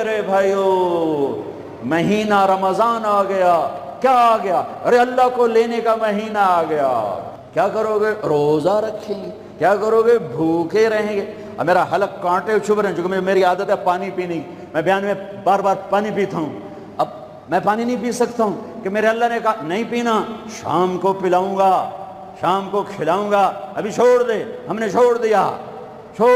میرے بھائیو مہینہ رمضان آ گیا. کیا آ گیا؟ ارے اللہ کو لینے کا مہینہ آ گیا. کیا کرو گے؟ روزہ رکھیں گے. کیا کرو گے؟ بھوکے رہیں گے. اب میرا حلق کانٹے چھپ رہے ہیں چونکہ میری عادت ہے پانی پینے کی. میں بیان میں بار بار پانی پیتا ہوں. اب میں پانی نہیں پی سکتا ہوں کہ میرے اللہ نے کہا نہیں پینا، شام کو پلاؤں گا، شام کو کھلاؤں گا. ابھی چھوڑ دے. ہم نے چھوڑ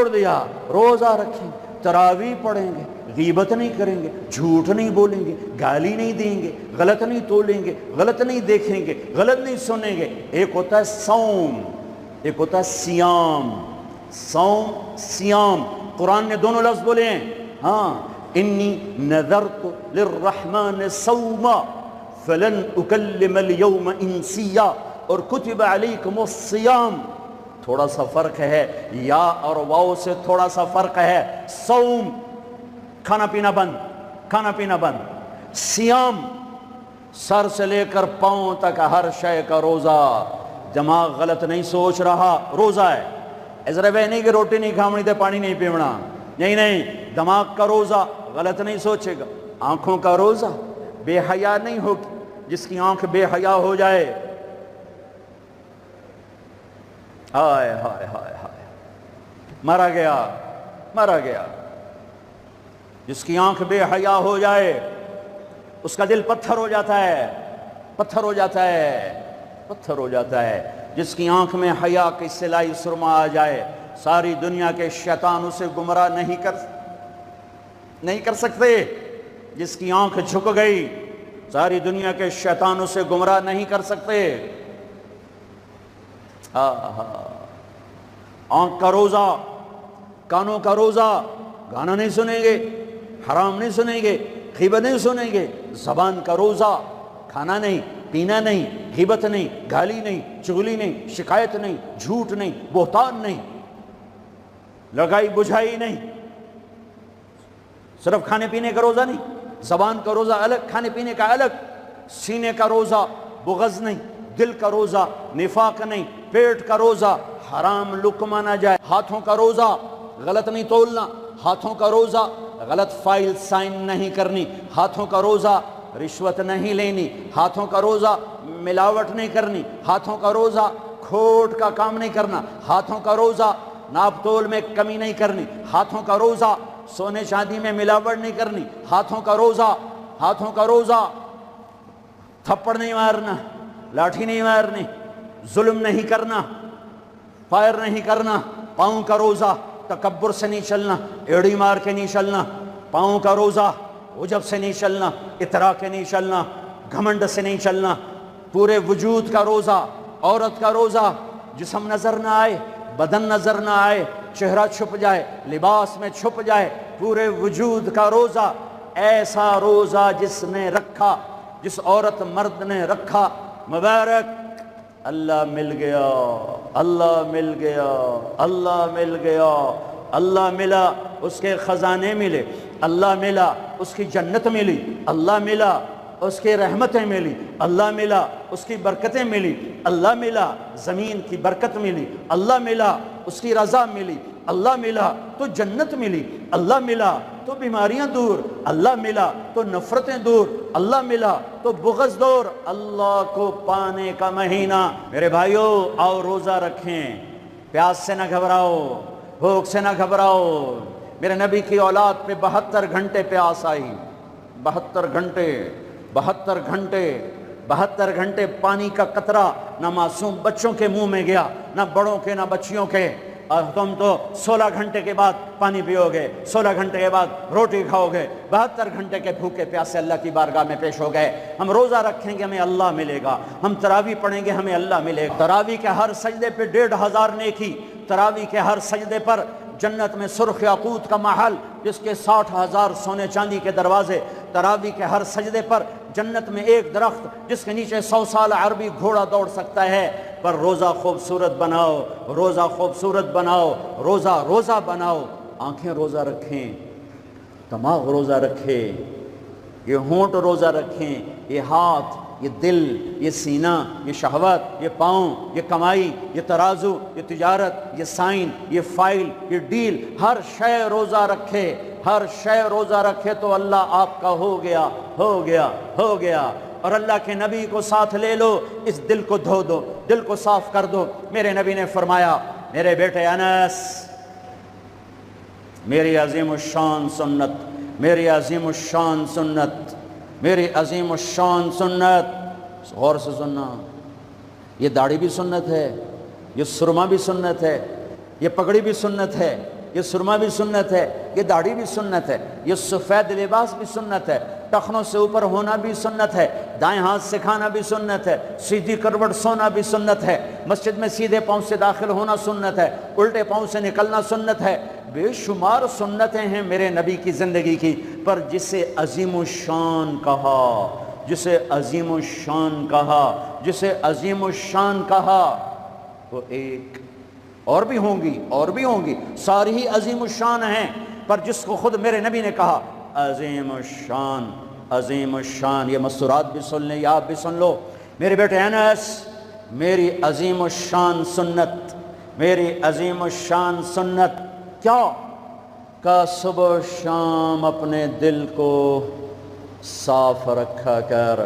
دیا. روزہ رکھیں، تراویح پڑھیں گے، غیبت نہیں کریں گے، جھوٹ نہیں بولیں گے، گالی نہیں دیں گے، غلط نہیں تولیں گے، غلط نہیں دیکھیں گے، غلط نہیں سنیں گے. ایک ہوتا ہے صوم، ایک ہوتا ہے سیام. صوم سیام قرآن نے دونوں لفظ بولے ہیں. ہاں، انی نذرت للرحمن صوما فلن اکلم اليوم انسیا، اور کتب علیکم الصیام. تھوڑا سا فرق ہے، یا اور واو سے تھوڑا سا فرق ہے. صوم کھانا پینا بند. سیام سر سے لے کر پاؤں تک ہر شے کا روزہ. دماغ غلط نہیں سوچ رہا، روزہ ہے. ذرا وہ نہیں کہ روٹی نہیں کھاونی تے پانی نہیں پیونا. نہیں، دماغ کا روزہ غلط نہیں سوچے گا. آنکھوں کا روزہ، بے حیا نہیں ہوگی. جس کی آنکھ بے حیا ہو جائے، ہائے ہائے ہائے ہائے، مرا گیا. جس کی آنکھ بے حیا ہو جائے اس کا دل پتھر ہو جاتا ہے. جس کی آنکھ میں حیا کی سلائی سرما آ جائے، ساری دنیا کے شیطان اسے گمراہ نہیں کر سکتے. جس کی آنکھ جھک گئی، ساری دنیا کے شیطان اسے گمراہ نہیں کر سکتے. آنکھ کا روزہ، کانوں کا روزہ، گانا نہیں سنیں گے، حرام نہیں سنیں گے، غیبت نہیں سنیں گے. زبان کا روزہ، کھانا نہیں، پینا نہیں، غیبت نہیں، گالی نہیں، چغلی نہیں، شکایت نہیں، جھوٹ نہیں، بہتان نہیں، لگائی بجھائی نہیں. صرف کھانے پینے کا روزہ نہیں، زبان کا روزہ الگ، کھانے پینے کا الگ. سینے کا روزہ، بغض نہیں. دل کا روزہ، نفاق نہیں. پیٹ کا روزہ، حرام لقمہ نہ جائے. ہاتھوں کا روزہ، غلط نہیں تولنا. ہاتھوں کا روزہ، غلط فائل سائن نہیں کرنی. ہاتھوں کا روزہ، رشوت نہیں لینی. ہاتھوں کا روزہ، ملاوٹ نہیں کرنی. ہاتھوں کا روزہ، کھوٹ کا کام نہیں کرنا. ہاتھوں کا روزہ، ناپ تول میں کمی نہیں کرنی. ہاتھوں کا روزہ، سونے چاندی میں ملاوٹ نہیں کرنی. ہاتھوں کا روزہ، تھپڑ نہیں مارنا، لاٹھی نہیں مارنی، ظلم نہیں کرنا، فائر نہیں کرنا. پاؤں کا روزہ، تکبر سے نہیں چلنا، ایڑی مار کے نہیں چلنا. پاؤں کا روزہ، عجب سے نہیں چلنا، اطراء کے نہیں چلنا، گھمنڈ سے نہیں چلنا. پورے وجود کا روزہ. عورت کا روزہ، جسم نظر نہ آئے، بدن نظر نہ آئے، چہرہ چھپ جائے، لباس میں چھپ جائے. پورے وجود کا روزہ. ایسا روزہ جس نے رکھا، جس عورت مرد نے رکھا، مبارک. اللہ مل گیا، اللہ مل گیا، اللہ مل گیا. اللہ ملا، اس کے خزانے ملے. اللہ ملا، اس کی جنت ملی. اللہ ملا، اس کی رحمتیں ملی. اللہ ملا، اس کی برکتیں ملی. اللہ ملا، زمین کی برکت ملی. اللہ ملا، اس کی رضا ملی. اللہ ملا تو جنت ملی. اللہ ملا تو بیماریاں دور. اللہ ملا تو نفرتیں دور. اللہ ملا تو بغض دور. اللہ کو پانے کا مہینہ. میرے بھائیو، آؤ روزہ رکھیں. پیاس سے نہ گھبراؤ، بھوک سے نہ گھبراؤ. میرے نبی کی اولاد پہ 72 گھنٹے پیاس آئی. 72 گھنٹے پانی کا قطرہ نہ معصوم بچوں کے منہ میں گیا، نہ بڑوں کے، نہ بچیوں کے. اور تم تو 16 گھنٹے کے بعد پانی پیو گے، 16 گھنٹے کے بعد روٹی کھاؤ گے. 72 گھنٹے کے بھوکے پیاسے اللہ کی بارگاہ میں پیش ہو گئے. ہم روزہ رکھیں گے ہمیں اللہ ملے گا. ہم تراویح پڑھیں گے ہمیں اللہ ملے گا. تراویح کے ہر سجدے پہ 1500 نیکی. تراویح کے ہر سجدے پر جنت میں سرخ یاقوت کا محل جس کے 60,000 سونے چاندی کے دروازے. تراویح کے ہر سجدے پر جنت میں ایک درخت جس کے نیچے 100 سال عربی گھوڑا دوڑ سکتا ہے. پر روزہ خوبصورت بناؤ، روزہ خوبصورت بناؤ، روزہ بناؤ. آنکھیں روزہ رکھیں، دماغ روزہ رکھے، یہ ہونٹ روزہ رکھیں، یہ ہاتھ، یہ دل، یہ سینہ، یہ شہوت، یہ پاؤں، یہ کمائی، یہ ترازو، یہ تجارت، یہ سائن، یہ فائل، یہ ڈیل، ہر شے روزہ رکھے، ہر شے روزہ رکھے تو اللہ آپ کا ہو گیا، ہو گیا، ہو گیا۔ اور اللہ کے نبی کو ساتھ لے لو، اس دل کو دھو دو، دل کو صاف کر دو۔ میرے نبی نے فرمایا، میرے بیٹے انس، میری عظیم الشان سنت، میری عظیم الشان سنت، میری عظیم الشان سنت، غور سے سننا، یہ داڑھی بھی سنت ہے، یہ سرما بھی سنت ہے، یہ پگڑی بھی سنت ہے، یہ سرما بھی سنت ہے، یہ داڑھی بھی سنت ہے، یہ سفید لباس بھی سنت ہے، ٹخنوں سے اوپر ہونا بھی سنت ہے، دائیں ہاتھ سے کھانا بھی سنت ہے، سیدھی کروٹ سونا بھی سنت ہے، مسجد میں سیدھے پاؤں سے داخل ہونا سنت ہے، الٹے پاؤں سے نکلنا سنت ہے۔ بے شمار سنتیں ہیں میرے نبی کی زندگی کی، پر جسے عظیم الشان کہا، جسے عظیم الشان کہا، جسے عظیم الشان کہا، وہ ایک اور بھی ہوں گی، اور بھی ہوں گی، ساری ہی عظیم الشان ہیں، پر جس کو خود میرے نبی نے کہا عظیم الشان، عظیم الشان، یہ مستورات بھی سن لیں یا آپ بھی سن لو۔ میرے بیٹے انس، میری عظیم الشان سنت، میری عظیم الشان سنت کیا؟ کہ صبح و شام اپنے دل کو صاف رکھا کر،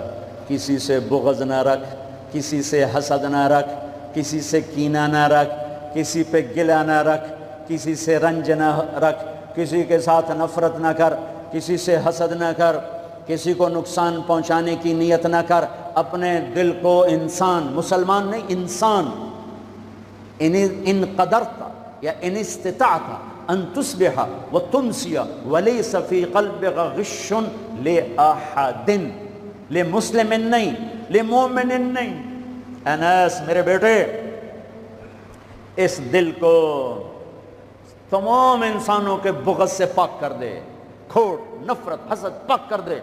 کسی سے بغض نہ رکھ، کسی سے حسد نہ رکھ، کسی سے کینہ نہ رکھ، کسی پہ گلہ نہ رکھ، کسی سے رنج نہ رکھ، کسی کے ساتھ نفرت نہ کر، کسی سے حسد نہ کر، کسی کو نقصان پہنچانے کی نیت نہ کر، اپنے دل کو انسان، مسلمان نہیں انسان، ان قدرت یا ان استطاعت ان تصبح وتمسی ولیس فی قلبک غش لأحد، لمسلم نہیں، لمومن نہیں۔ انس میرے بیٹے، اس دل کو تمام انسانوں کے بغض سے پاک کر دے، کھوٹ، نفرت، حسد پاک کر دے۔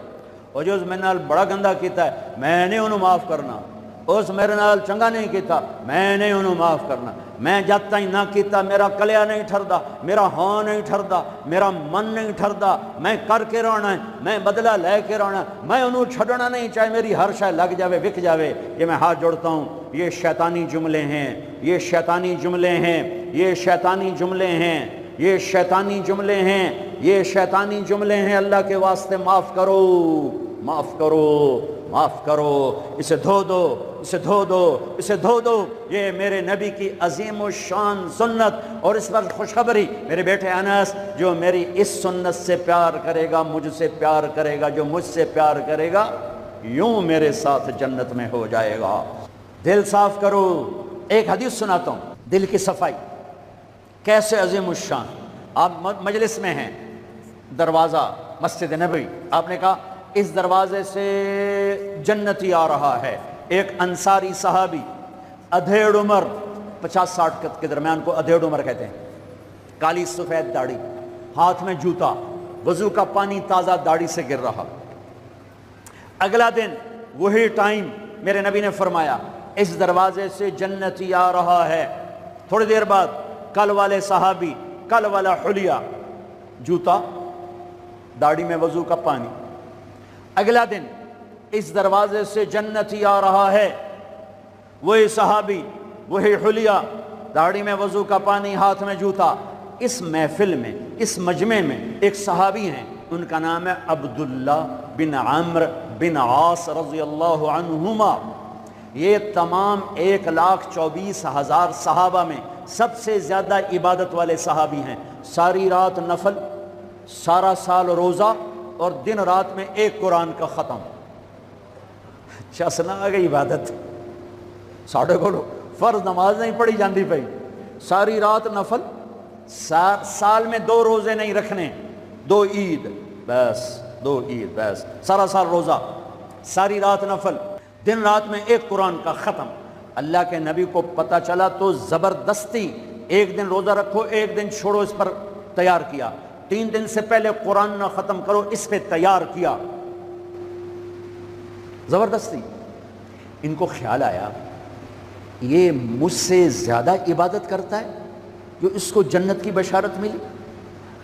اور جو اس میرے نال بڑا گندہ کیتا ہے میں نہیں انہوں معاف کرنا، اس میرے نال چنگا نہیں کیتا میں نہیں انہوں معاف کرنا، میں جب تک نہ کیتا میرا کلیا نہیں ٹھردا، میرا ہاں نہیں ٹھردا، میرا من نہیں ٹھردا، میں کر کے رہنا ہے، میں بدلہ لے کے رہنا ہے، میں انہوں چھڑنا نہیں، چاہے میری ہر شے لگ جاوے وک جاوے۔ یہ میں ہاتھ جوڑتا ہوں، یہ شیطانی جملے ہیں، یہ شیطانی جملے ہیں، یہ شیطانی جملے ہیں، یہ شیطانی جملے ہیں، یہ شیطانی جملے ہیں۔ اللہ کے واسطے معاف کرو، معاف کرو، معاف کرو، اسے دھو دو، اسے دھو دو، اسے دھو دو۔ یہ میرے نبی کی عظیم الشان سنت۔ اور اس وقت خوشخبری میرے بیٹے انس، جو میری اس سنت سے پیار کرے گا مجھ سے پیار کرے گا، جو مجھ سے پیار کرے گا یوں میرے ساتھ جنت میں ہو جائے گا۔ دل صاف کرو۔ ایک حدیث سناتا ہوں، دل کی صفائی کیسے عظیم الشان۔ آپ مجلس میں ہیں، دروازہ مسجد نبوی، آپ نے کہا اس دروازے سے جنتی آ رہا ہے۔ ایک انصاری صحابی، ادھیڑ عمر، 50-60 کے درمیان کو ادھیڑ عمر کہتے ہیں، کالی سفید داڑھی، ہاتھ میں جوتا، وضو کا پانی تازہ داڑھی سے گر رہا۔ اگلا دن وہی ٹائم میرے نبی نے فرمایا اس دروازے سے جنتی آ رہا ہے۔ تھوڑی دیر بعد کل والے صحابی، کل والا حلیہ، جوتا، داڑھی میں وضو کا پانی۔ اگلا دن اس دروازے سے جنتی آ رہا ہے، وہی صحابی، وہی حلیہ، داڑھی میں وضو کا پانی، ہاتھ میں جوتا۔ اس محفل میں، اس مجمع میں ایک صحابی ہیں، ان کا نام ہے عبداللہ بن عمرو بن عاص رضی اللہ عنہما۔ یہ تمام 1,24,000 صحابہ میں سب سے زیادہ عبادت والے صحابی ہیں۔ ساری رات نفل، سارا سال روزہ، اور دن رات میں ایک قرآن کا ختم۔ چسنا آ گئی عبادت، ساڑھے کو فرض نماز نہیں پڑھی جاندی پئی، ساری رات نفل، سال میں 2 روزے نہیں رکھنے، 2 عید بس، 2 عید بس، سارا سال روزہ، ساری رات نفل، دن رات میں ایک قرآن کا ختم۔ اللہ کے نبی کو پتہ چلا تو زبردستی ایک دن روزہ رکھو، ایک دن چھوڑو، اس پر تیار کیا۔ 3 دن سے پہلے قرآن نہ ختم کرو، اس پہ تیار کیا، زبردستی۔ ان کو خیال آیا یہ مجھ سے زیادہ عبادت کرتا ہے جو اس کو جنت کی بشارت ملی۔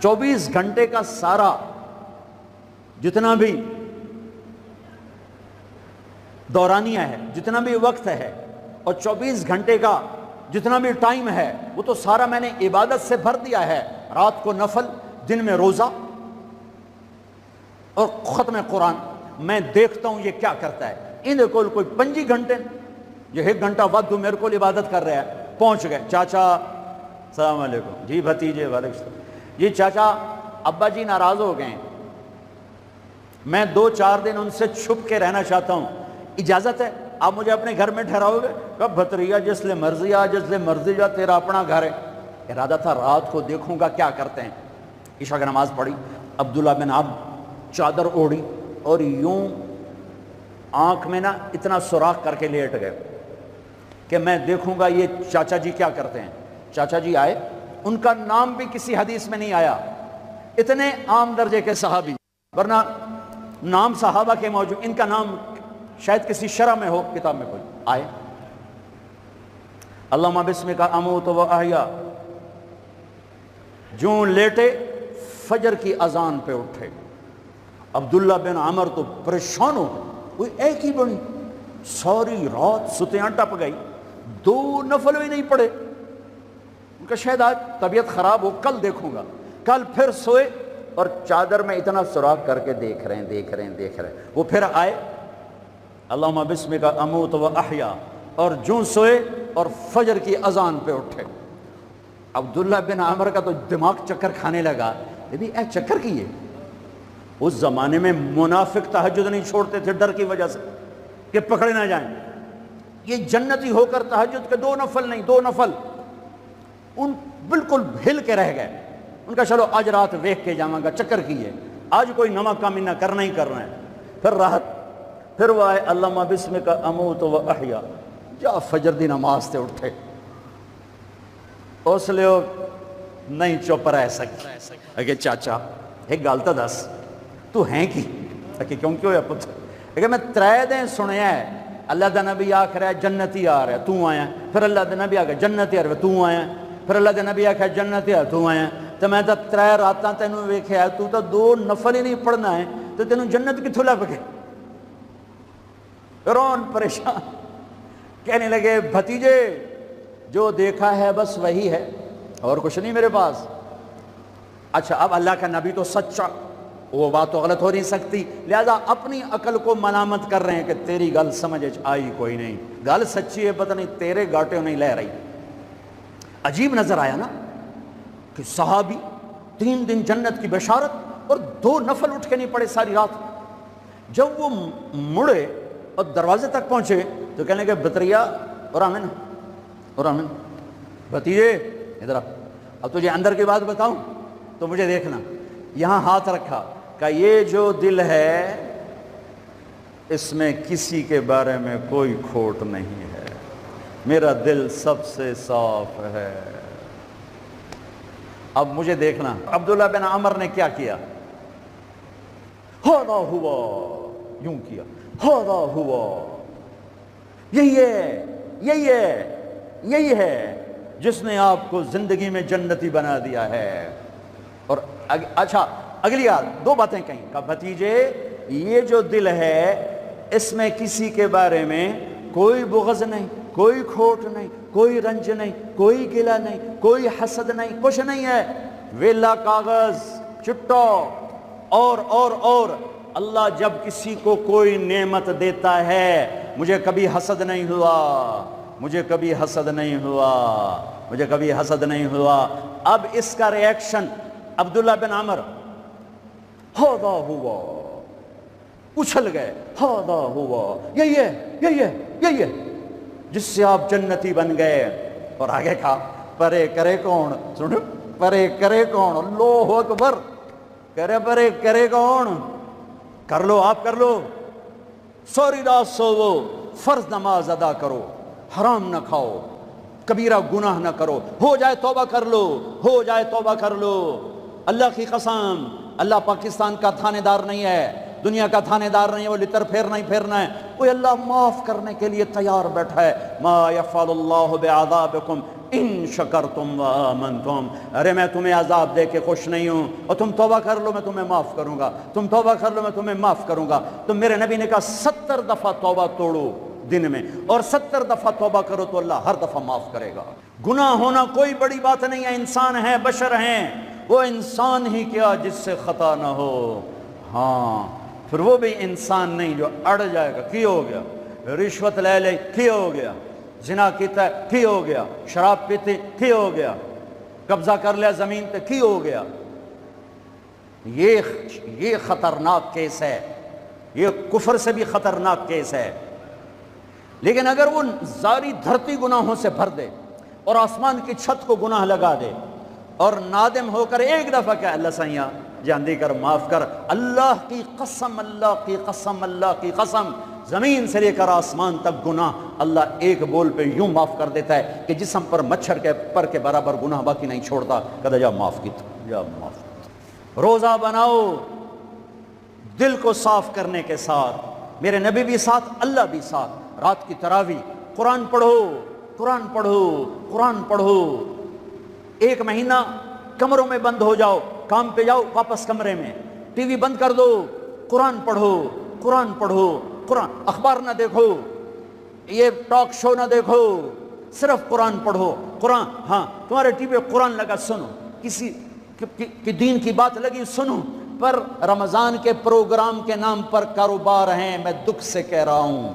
24 گھنٹے کا سارا جتنا بھی دورانیہ ہے، جتنا بھی وقت ہے اور 24 گھنٹے کا جتنا بھی ٹائم ہے وہ تو سارا میں نے عبادت سے بھر دیا ہے، رات کو نفل، دن میں روزہ اور ختم قرآن۔ میں دیکھتا ہوں یہ کیا کرتا ہے، ان کو کوئی 25 گھنٹے، یہ 1 گھنٹہ وقت میرے کو عبادت کر رہا ہے۔ پہنچ گئے، چاچا السلام علیکم، جی بھتیجے وعلیکم السلام، جی چاچا ابا جی ناراض ہو گئے ہیں، میں 2-4 دن ان سے چھپ کے رہنا چاہتا ہوں، اجازت ہے؟ آپ مجھے اپنے گھر میں ٹھہراؤ گے؟ کب بھتریا جس لئے مرضی آ، جس لئے مرضی جا، تیرا اپنا گھر ہے۔ ارادہ تھا رات کو دیکھوں گا کیا کرتے ہیں۔ عشاء کی نماز پڑھی، عبداللہ بن عمرو چادر اوڑھی اور یوں آنکھ میں نا اتنا سوراخ کر کے لیٹ گئے کہ میں دیکھوں گا یہ چاچا جی کیا کرتے ہیں۔ چاچا جی آئے، ان کا نام بھی کسی حدیث میں نہیں آیا، اتنے عام درجے کے صحابی، ورنہ نام صحابہ کے موجود، ان کا نام شاید کسی شرح میں ہو، کتاب میں کوئی آئے، اللہم بسمک اموت و احیا، جو لیٹے فجر کی اذان پہ اٹھے۔ عبداللہ بن عمر تو پریشان ہو گئے، کوئی ایک ہی بڑی، ساری رات ستیاں ٹپ گئی، 2 نفل بھی نہیں پڑے۔ ان کا شاید آج طبیعت خراب ہو، کل دیکھوں گا۔ کل پھر سوئے اور چادر میں اتنا سوراخ کر کے دیکھ رہے ہیں۔ وہ پھر آئے، اللہم بسمک اموت و احیا، اور جو سوئے اور فجر کی اذان پہ اٹھے۔ عبداللہ بن عمر کا تو دماغ چکر کھانے لگا، یہ اے چکر کی ہے۔ اس زمانے میں منافق تہجد نہیں چھوڑتے تھے ڈر کی وجہ سے کہ پکڑے نہ جائیں، یہ جنتی ہو کر تہجد کے 2 نفل نہیں، 2 نفل، ان بالکل ہل کے رہ گئے۔ ان کا چلو آج رات ویکھ کے جاواں گا، چکر کی ہے، آج کوئی نواں کام نہ کرنا ہی کرنا ہے۔ پھر راحت، پھر وہ آئے، اللہم بسمک اموت و احیا، جا فجر دی نماز تے اٹھے۔ اس لیے نہیں چپ رہ سکتے کہ چاچا ایک گل تو دس، تو ہیں کی کہ کیوں کیوں ہے پتر، کہ میں 3 دن سنیا ہے اللہ دا نبی آکھ رہا ہے جنتی آ رہا ہے، تو آیا، پھر اللہ دا نبی آکھ رہا ہے جنتی آ رہا ہے، تو آیا، پھر اللہ دا نبی آکھ رہا ہے جنتی آ رہا ہے، تو آیا، تو میں تو 3 راتاں تینوں ویکھیا ہے، تو 2 نفل ہی نہیں پڑھنا ہے، تو تینوں جنت کتھوں لب گئے؟ رون پریشان، کہنے لگے بھتیجے جو دیکھا ہے بس وہی ہے، اور کچھ نہیں میرے پاس۔ اچھا اب اللہ کا نبی تو سچا، وہ بات تو غلط ہو نہیں سکتی، لہذا اپنی عقل کو ملامت کر رہے ہیں کہ تیری گل سمجھ آئی کوئی نہیں، گل سچی ہے پتہ نہیں تیرے گاٹے نہیں لے رہی۔ عجیب نظر آیا نا کہ صحابی 3 دن جنت کی بشارت اور 2 نفل اٹھ کے نہیں پڑے ساری رات۔ جب وہ مڑے اور دروازے تک پہنچے تو کہنے لگے بطریا اور آمن بھتیجے ادھر آ، اب تجھے اندر کی بات بتاؤں تو مجھے دیکھنا۔ یہاں ہاتھ رکھا کہ یہ جو دل ہے اس میں کسی کے بارے میں کوئی کھوٹ نہیں ہے، میرا دل سب سے صاف ہے۔ اب مجھے دیکھنا عبداللہ بن عمر نے کیا کیا، ہاذا ہوا، یوں کیا، ہاذا ہوا، یہی ہے جس نے آپ کو زندگی میں جنتی بنا دیا ہے۔ اور اچھا اگلی بات 2 باتیں کہیں کہ بھتیجے یہ جو دل ہے اس میں کسی کے بارے میں کوئی بغض نہیں، کوئی کھوٹ نہیں، کوئی رنج نہیں، کوئی گلہ نہیں، کوئی حسد نہیں، کچھ نہیں ہے، ویلا کاغذ چٹا۔ اور اللہ جب کسی کو کوئی نعمت دیتا ہے، مجھے کبھی حسد نہیں ہوا۔ اب اس کا ریاکشن عبداللہ بن عمر، ہاذا ہوا، اچھل گئے، ہاذا ہوا، یہی ہے جس سے آپ جنتی بن گئے۔ اور آگے کہا پرے کرے کون، سنو پرے کرے کون، اللہ اکبر، کہہ رہے پرے کرے کون، کر لو آپ کر لو، سوری رات سوو، فرض نماز ادا کرو، حرام نہ کھاؤ، کبیرہ گناہ نہ کرو، ہو جائے توبہ کر لو۔ اللہ کی قسم، اللہ پاکستان کا تھانے دار نہیں ہے، دنیا کا تھانے دار نہیں ہے، وہ لتر پھیرنا ہے، کوئی اللہ معاف کرنے کے لیے تیار بیٹھا ہے۔ ما یفعل اللہ بعذابکم ان شکرتم و آمنتم، ارے میں تمہیں عذاب دے کے خوش نہیں ہوں، اور تم توبہ کر لو میں تمہیں معاف کروں گا، تم توبہ کر لو میں تمہیں معاف کروں گا۔ تو میرے نبی نے کہا 70 دفعہ توبہ توڑو دن میں، اور 70 دفعہ توبہ کرو تو اللہ ہر دفعہ معاف کرے گا۔ گناہ ہونا کوئی بڑی بات نہیں ہے، انسان ہیں، بشر ہیں، وہ انسان ہی کیا جس سے خطا نہ ہو، ہاں پھر وہ بھی انسان نہیں جو اڑ جائے گا، کی ہو گیا، رشوت لے لے کی ہو گیا، زنا کیتا ہے کی ہو گیا، شراب پیتے کی ہو گیا، قبضہ کر لیا زمین پہ کی ہو گیا۔ یہ خطرناک کیس ہے، یہ کفر سے بھی خطرناک کیس ہے۔ لیکن اگر وہ ساری دھرتی گناہوں سے بھر دے اور آسمان کی چھت کو گناہ لگا دے اور نادم ہو کر ایک دفعہ کہ اللہ سیاں جاندی کر معاف کر، اللہ کی قسم، اللہ کی قسم، اللہ کی قسم، زمین سے لے کر آسمان تک گناہ اللہ ایک بول پہ یوں معاف کر دیتا ہے کہ جسم پر مچھر کے پر کے برابر گناہ باقی نہیں چھوڑتا، کہتا جا معاف کی، جا معاف کی۔ روزہ بناؤ دل کو صاف کرنے کے ساتھ، میرے نبی بھی ساتھ، اللہ بھی ساتھ۔ رات کی تراویح، قرآن پڑھو، قرآن پڑھو، قرآن پڑھو۔ ایک مہینہ کمروں میں بند ہو جاؤ، کام پہ جاؤ واپس کمرے میں، ٹی وی بند کر دو، قرآن پڑھو، قرآن پڑھو، قرآن، اخبار نہ دیکھو، یہ ٹاک شو نہ دیکھو، صرف قرآن پڑھو۔ قرآن، ہاں تمہارے ٹی وی پہ قرآن لگا سنو، کسی کی دین کی بات لگی سنو، پر رمضان کے پروگرام کے نام پر کاروبار ہیں، میں دکھ سے کہہ رہا ہوں۔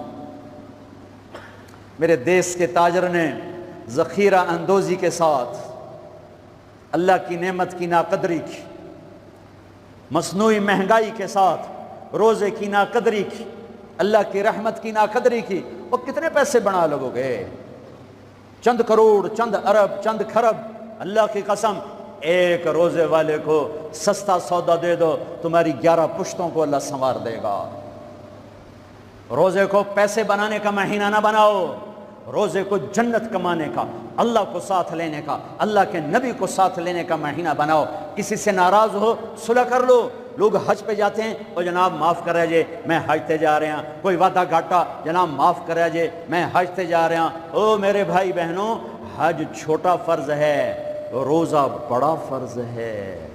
میرے دیس کے تاجر نے ذخیرہ اندوزی کے ساتھ اللہ کی نعمت کی ناقدری کی، مصنوعی مہنگائی کے ساتھ روزے کی ناقدری کی، اللہ کی رحمت کی ناقدری کی۔ وہ کتنے پیسے بنا لگو گے؟ چند کروڑ، چند ارب، چند کھرب۔ اللہ کی قسم، ایک روزے والے کو سستا سودا دے دو، تمہاری 11 پشتوں کو اللہ سنوار دے گا۔ روزے کو پیسے بنانے کا مہینہ نہ بناؤ، روزے کو جنت کمانے کا، اللہ کو ساتھ لینے کا، اللہ کے نبی کو ساتھ لینے کا مہینہ بناؤ۔ کسی سے ناراض ہو صلح کر لو۔ لوگ حج پہ جاتے ہیں، اور جناب معاف کرے جے میں حج تے جا رہے ہیں، کوئی وعدہ گھاٹا، جناب معاف کرے جے میں حج تے جا رہے ہیں۔ او میرے بھائی بہنوں، حج چھوٹا فرض ہے، روزہ بڑا فرض ہے۔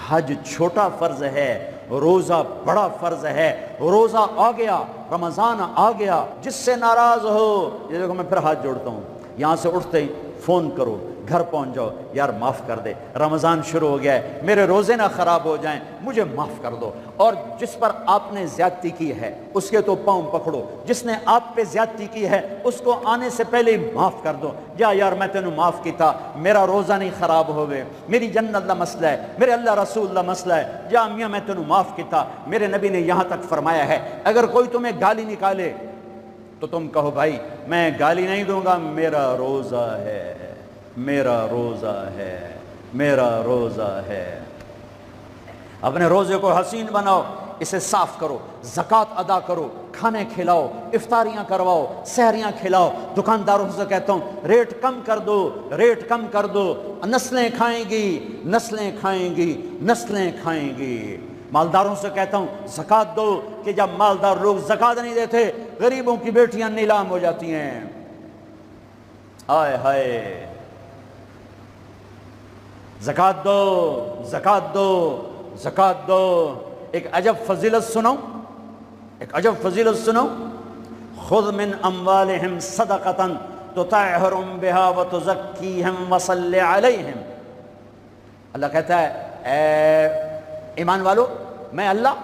حج چھوٹا فرض ہے، روزہ بڑا فرض ہے۔ روزہ آ گیا، رمضان آ گیا، جس سے ناراض ہو، یہ دیکھو میں پھر ہاتھ جوڑتا ہوں، یہاں سے اٹھتے ہی فون کرو، گھر پہنچ جاؤ، یار معاف کر دے، رمضان شروع ہو گیا ہے، میرے روزے نہ خراب ہو جائیں، مجھے معاف کر دو۔ اور جس پر آپ نے زیادتی کی ہے اس کے تو پاؤں پکڑو، جس نے آپ پہ زیادتی کی ہے اس کو آنے سے پہلے ہی معاف کر دو۔ جا یار میں تینوں معاف کیتا، میرا روزہ نہیں خراب ہوئے، میری جنت دا مسئلہ ہے، میرے اللہ رسول دا مسئلہ ہے، جا میاں میں تینوں معاف کیتا۔ میرے نبی نے یہاں تک فرمایا ہے اگر کوئی تمہیں گالی نکالے تو تم کہو بھائی میں گالی نہیں دوں گا، میرا روزہ ہے، میرا روزہ ہے، میرا روزہ ہے۔ اپنے روزے کو حسین بناؤ، اسے صاف کرو، زکوٰۃ ادا کرو، کھانے کھلاؤ، افطاریاں کرواؤ، سحریاں کھلاؤ۔ دکانداروں سے کہتا ہوں ریٹ کم کر دو، ریٹ کم کر دو، نسلیں کھائیں گی، نسلیں کھائیں گی، نسلیں کھائیں گی۔ مالداروں سے کہتا ہوں زکوٰۃ دو، کہ جب مالدار لوگ زکوٰۃ نہیں دیتے غریبوں کی بیٹیاں نیلام ہو جاتی ہیں۔ ہائے ہائے، زکوٰۃ دو، زکوٰۃ دو، زکوٰۃ دو۔ ایک عجب فضیلت سنو، ایک عجب فضیلت سنو، خذ من اموالہم صدقۃ تطہرہم بہا وتزکیہم وصل علیہم۔ اللہ کہتا ہے اے ایمان والو، میں اللہ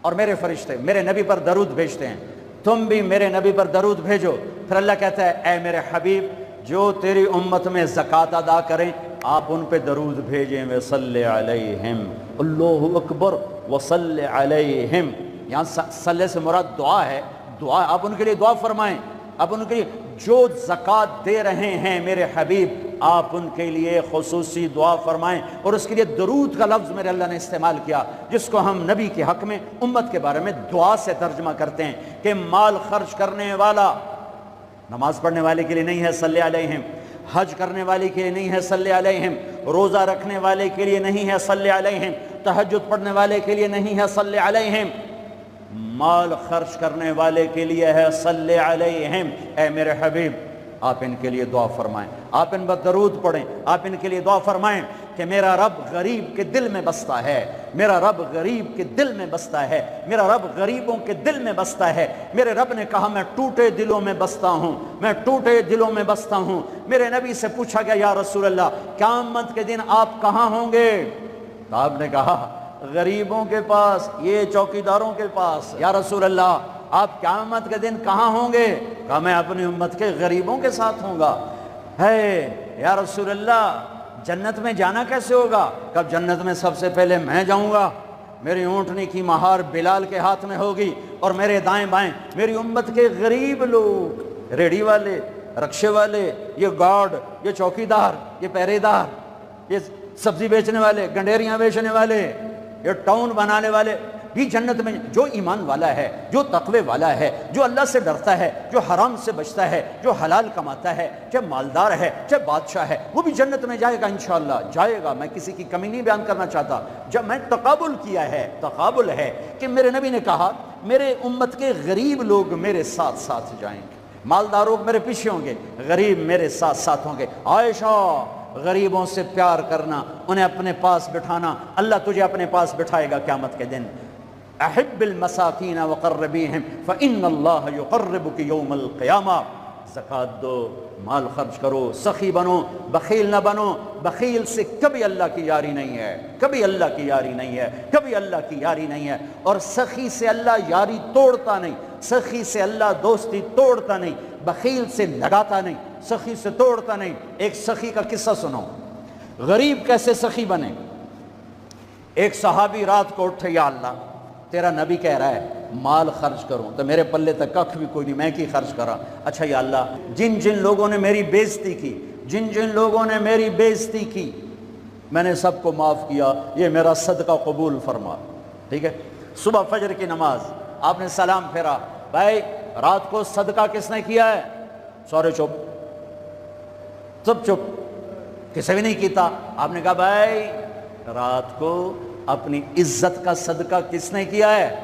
اور میرے فرشتے میرے نبی پر درود بھیجتے ہیں، تم بھی میرے نبی پر درود بھیجو۔ پھر اللہ کہتا ہے اے میرے حبیب، جو تیری امت میں زکوٰۃ ادا کریں آپ ان پہ درود بھیجیں، وصلی علیہم، اللہ اکبر، وصلی علیہم۔ یہاں صلی سے مراد دعا ہے، دعا، آپ ان کے لیے دعا فرمائیں، آپ ان کے لیے جو زکوٰۃ دے رہے ہیں میرے حبیب آپ ان کے لیے خصوصی دعا فرمائیں۔ اور اس کے لیے درود کا لفظ میرے اللہ نے استعمال کیا، جس کو ہم نبی کے حق میں امت کے بارے میں دعا سے ترجمہ کرتے ہیں کہ مال خرچ کرنے والا نماز پڑھنے والے کے لیے نہیں ہے صلی علیہم، حج کرنے والے کے لیے نہیں ہے صلی علیہم، روزہ رکھنے والے کے لیے نہیں ہے صلی علیہم، تہجد پڑھنے والے کے لیے نہیں ہے صلی علیہم، مال خرچ کرنے والے کے لیے ہے صلی علیہم۔ اے میرے حبیب آپ ان کے لیے دعا فرمائیں، آپ ان پر درود پڑھیں، آپ ان کے لیے دعا فرمائیں کہ میرا رب غریب کے دل میں بستا ہے، میرا رب غریب کے دل میں بستا ہے، میرا رب غریبوں کے دل میں بستا ہے۔ میرے رب نے کہا میں ٹوٹے دلوں میں بستا ہوں، میں ٹوٹے دلوں میں بستا ہوں۔ میرے نبی سے پوچھا گیا یا رسول اللہ قیامت کے دن آپ کہاں ہوں گے؟ تو آپ نے کہا غریبوں کے پاس، یہ چوکیداروں کے پاس۔ یا رسول اللہ آپ قیامت کے دن کہاں ہوں گے؟ کہا میں اپنی امت کے غریبوں کے ساتھ ہوں گا۔ ہے یا رسول اللہ جنت میں جانا کیسے ہوگا؟ کب جنت میں سب سے پہلے میں جاؤں گا، میری اونٹنی کی مہار بلال کے ہاتھ میں ہوگی، اور میرے دائیں بائیں میری امت کے غریب لوگ، ریڑھی والے، رکشے والے، یہ گارڈ، یہ چوکیدار، یہ پہرے دار، یہ سبزی بیچنے والے، گنڈیریاں بیچنے والے، یہ ٹاؤن بنانے والے بھی جنت میں۔ جو ایمان والا ہے، جو تقوی والا ہے، جو اللہ سے ڈرتا ہے، جو حرام سے بچتا ہے، جو حلال کماتا ہے، چاہے مالدار ہے چاہے بادشاہ ہے، وہ بھی جنت میں جائے گا انشاءاللہ، جائے گا۔ میں کسی کی کمی نہیں بیان کرنا چاہتا، جب میں تقابل کیا ہے، تقابل ہے کہ میرے نبی نے کہا میرے امت کے غریب لوگ میرے ساتھ ساتھ جائیں گے، مالداروں میرے پیچھے ہوں گے، غریب میرے ساتھ ساتھ ہوں گے۔ عائشہ غریبوں سے پیار کرنا، انہیں اپنے پاس بٹھانا، اللہ تجھے اپنے پاس بٹھائے گا قیامت کے دن۔ احب المساکین وقربیہم فإن اللہ یقربک یوم القیامہ۔ زکوٰۃ دو، مال خرچ کرو، سخی بنو، بخیل نہ بنو۔ بخیل سے کبھی اللہ کی یاری نہیں ہے، کبھی اللہ کی یاری نہیں ہے، کبھی اللہ کی یاری نہیں ہے۔ اور سخی سے اللہ یاری توڑتا نہیں، سخی سے اللہ دوستی توڑتا نہیں، بخیل سے لگاتا نہیں، سخی سے توڑتا نہیں۔ ایک سخی کا قصہ سنو، غریب کیسے سخی بنے۔ ایک صحابی رات کو اٹھے، یا اللہ تیرا نبی کہہ رہا ہے مال خرچ کروں، تو میرے پلے تک ککھ بھی کوئی نہیں، میں کی خرچ کرا۔ اچھا یا اللہ جن جن لوگوں نے میری بے عزتی کی، جن جن لوگوں نے میری بے عزتی کی، میں نے سب کو معاف کیا، یہ میرا صدقہ قبول فرما۔ ٹھیک ہے، صبح فجر کی نماز آپ نے سلام پھیرا، بھائی رات کو صدقہ کس نے کیا ہے؟ سورے چپ، سب چپ، کسی بھی نہیں کیتا۔ آپ نے کہا بھائی رات کو اپنی عزت کا صدقہ کس نے کیا ہے؟